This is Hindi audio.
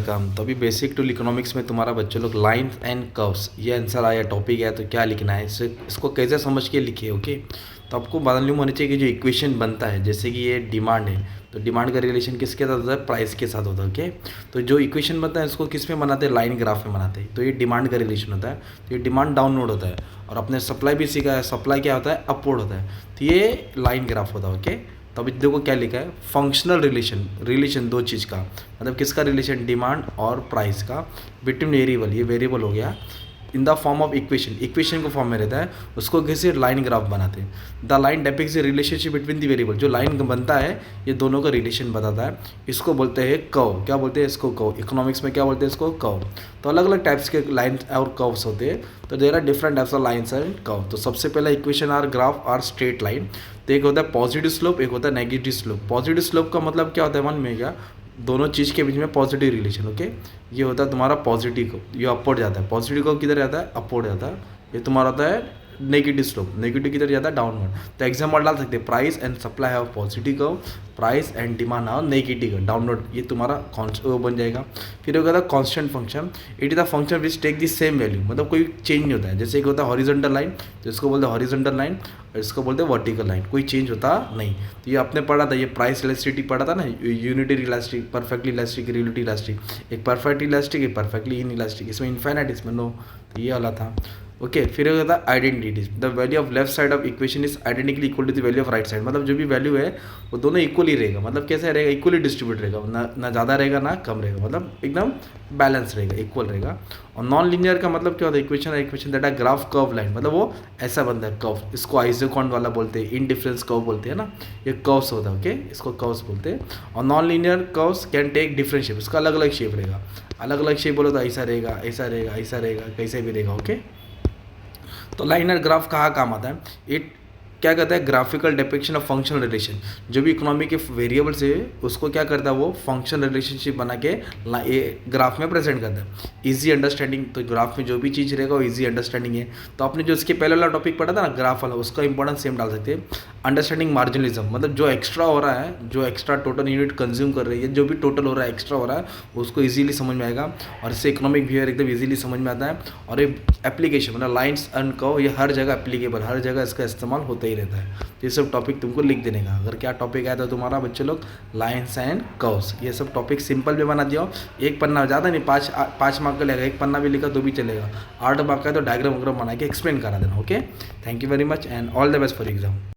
वेलकम। तो अभी बेसिक टूल इकोनॉमिक्स में तुम्हारा बच्चों लोग लाइन्स एंड कर्व्स ये आंसर आया टॉपिक है, तो क्या लिखना है इसको कैसे समझ के लिखे। ओके, तो आपको मालूम होना चाहिए कि जो इक्वेशन बनता है, जैसे कि ये डिमांड है, तो डिमांड का रिलेशन किसके साथ होता है? प्राइस के साथ होता है। ओके, तो जो इक्वेशन बनता है इसको किस में बनाते हैं? लाइन ग्राफ में बनाते हैं। तो ये डिमांड का रिलेशन होता है, तो ये डिमांड डाउनवर्ड होता है। और अपने सप्लाई भी सीखा है, सप्लाई क्या होता है? अपवर्ड होता है। तो ये लाइन ग्राफ होता है। ओके, तो अभी देखो क्या लिखा है, फंक्शनल रिलेशन दो चीज़ का, मतलब किसका रिलेशन? डिमांड और प्राइस का बिटवीन वेरिएबल, ये वेरिएबल हो गया, in the form of equation को फॉर्म में रहता है, उसको कैसे? लाइन ग्राफ बनाते हैं। The line depicts the relationship between the variable, जो लाइन बनता है ये दोनों का रिलेशन बताता है, इसको बोलते हैं कर्व। क्या बोलते हैं इसको? कर्व। इकोनॉमिक्स में क्या बोलते हैं इसको? कर्व। तो अलग अलग टाइप्स के लाइन और कर्व्स होते हैं, तो there are different types of lines and curve. तो सबसे पहला equation or graph or straight line. तो एक होता है पॉजिटिव स्लोप, एक होता है नेगेटिव स्लोप। पॉजिटिव स्लोप का मतलब क्या होता है? मन में क्या, दोनों चीज़ के बीच में पॉजिटिव रिलेशन। ओके, ये होता है तुम्हारा पॉजिटिव को, ये अपवर्ड जाता है। पॉजिटिव को किधर जाता है? अपवर्ड जाता है। ये तुम्हारा होता है नेगेटिव स्लोप, नेगेटिव किधर जाता है? डाउनवर्ड। तो एग्जाम्पल डाल सकते हैं, price and supply have positive curve, price and demand have negative curve, downward. ये तुम्हारा वो बन जाएगा। फिर होगा constant function, it is the function which take the same value, मतलब कोई चेंज नहीं होता है। जैसे एक होता है हॉरिजॉन्टल लाइन, तो इसको बोलते हैं हॉरिजॉन्टल लाइन, और इसको बोलते हैं वर्टिकल लाइन, कोई चेंज होता नहीं। तो ये आपने पढ़ा था, ये प्राइस इलास्टिसिटी पढ़ा था ना, unitary elastic, perfectly elastic, relative elastic. एक परफेक्ट इलास्टिक, एक परफेक्टली इन इलास्टिक, इसमें इनफाइनाइट, इसमें नो। तो ये वाला था। ओके, फिर होता है identities. The value of left side of equation is identically equal to the value of right side, मतलब जो भी वैल्यू है वो दोनों इक्वली रहेगा। मतलब कैसे रहेगा? इक्वली डिस्ट्रीब्यूट रहेगा, ना ज़्यादा रहेगा ना कम रहेगा, मतलब एकदम बैलेंस रहेगा, इक्वल रहेगा। और नॉन लीनियर का मतलब क्या होता है? Equation that are graph curve line, मतलब वो ऐसा बनता है कर्व। इसको आइसोकॉन वाला बोलते हैं, इनडिफरेंस कर्व बोलते हैं ना, ये कर्व्स होता है। ओके, इसको कर्व्स बोलते हैं। और non linear curves can take different shape, इसका अलग अलग शेप रहेगा। अलग अलग शेप बोलो तो ऐसा रहेगा, ऐसा रहेगा, ऐसा रहेगा, कैसे भी रहेगा। ओके, तो लाइनर ग्राफ कहाँ काम आता है? इट क्या कहता है? Graphical depiction of functional relation. जो भी इकोनॉमी के वेरिएबल्स है उसको क्या करता है? वो फंक्शनल रिलेशनशिप बना के ग्राफ में प्रेजेंट करता है। इजी अंडरस्टैंडिंग, तो ग्राफ में जो भी चीज़ रहेगा वो इजी अंडरस्टैंडिंग है। तो आपने जो इसके पहले वाला टॉपिक पढ़ा था ना, ग्राफ वाला, उसका इंपॉर्टेंस सेम डाल सकते हैं। अंडरस्टैंडिंग मार्जिनलिज्म, मतलब जो एक्स्ट्रा हो रहा है, जो एक्स्ट्रा टोटल यूनिट कंज्यूम कर रही है, जो भी टोटल हो रहा है, एक्स्ट्रा हो रहा है, उसको इजीली समझ में आएगा, और इससे इकोनॉमिक बिहेवियर एकदम इजीली समझ में आता है। और ये एप्लीकेशन, मतलब लाइन्स एंड कर्व, ये हर जगह एप्लीकेबल, हर जगह इसका इस्तेमाल होता ही रहता है। ये सब टॉपिक तुमको लिख देने का। अगर क्या टॉपिक आया तो तुम्हारा बच्चे लोग लाइन्स एंड कर्व्स, ये सब टॉपिक सिंपल में बना दिया। एक पन्ना ज़्यादा नहीं, पाँच मार्क का लगेगा, एक पन्ना भी लिखा तो भी चलेगा। 8 मार्क का तो डायग्राम वगैरह बना के एक्सप्लेन करा देना। Okay, thank you very much and all the best for exam.